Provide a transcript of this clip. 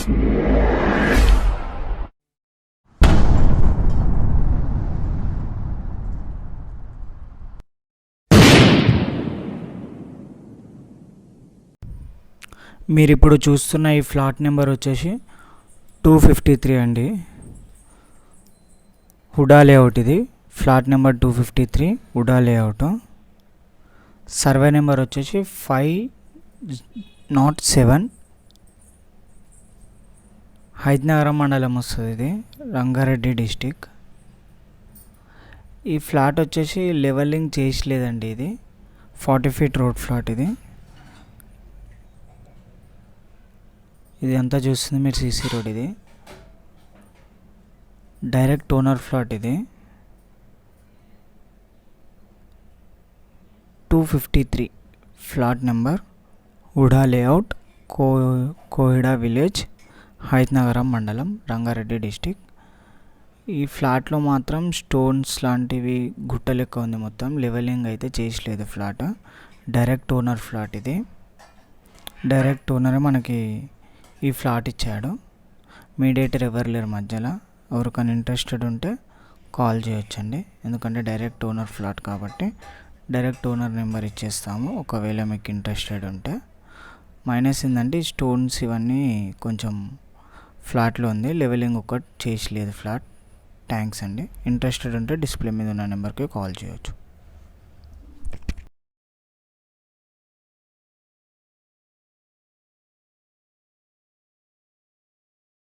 మీరు ఇప్పుడు చూస్తున్న ఈ ఫ్లాట్ నెంబర్ వచ్చేసి 253 అండి. హుడా లేఅవుట్. ఇది flat number 253 HUDA layout. Survey number వచ్చేసి 507. హైదనగరం మండలం వస్తుంది. ఇది రంగారెడ్డి డిస్టిక్. ఈ ఫ్లాట్ వచ్చేసి లెవెలింగ్ చేయలేదండి. ఇది 40 ఫీట్ రోడ్ ఫ్లాట్. ఇది అంతా చూస్తుంది మీరు సీసీ రోడ్. ఇది డైరెక్ట్ ఓనర్ ఫ్లాట్. ఇది 253 flat number HUDA layout, Kohida village, Hayathnagar మండలం, రంగారెడ్డి డిస్టిక్. ఈ ఫ్లాట్లో మాత్రం స్టోన్స్ లాంటివి గుట్ట లెక్క ఉంది. మొత్తం లెవెలింగ్ అయితే చేయలేదు ఫ్లాట్. Direct owner flat. ఇది డైరెక్ట్ ఓనరే మనకి ఈ ఫ్లాట్ ఇచ్చాడు. మీడియేటర్ ఎవరు లేరు మధ్యలో. ఎవరికైనా ఇంట్రెస్టెడ్ ఉంటే కాల్ చేయొచ్చండి. ఎందుకంటే డైరెక్ట్ ఓనర్ ఫ్లాట్ కాబట్టి డైరెక్ట్ ఓనర్ నెంబర్ ఇచ్చేస్తాము ఒకవేళ మీకు ఇంట్రెస్టెడ్ ఉంటే. మైనస్ ఏంటంటే ఈ స్టోన్స్ ఇవన్నీ కొంచెం ఫ్లాట్లో ఉంది. లెవెలింగ్ ఒకటి చేయలేదు ఫ్లాట్. థ్యాంక్స్ అండి. ఇంట్రెస్టెడ్ ఉంటే డిస్ప్లే మీద ఉన్న నెంబర్కి కాల్ చేయొచ్చు.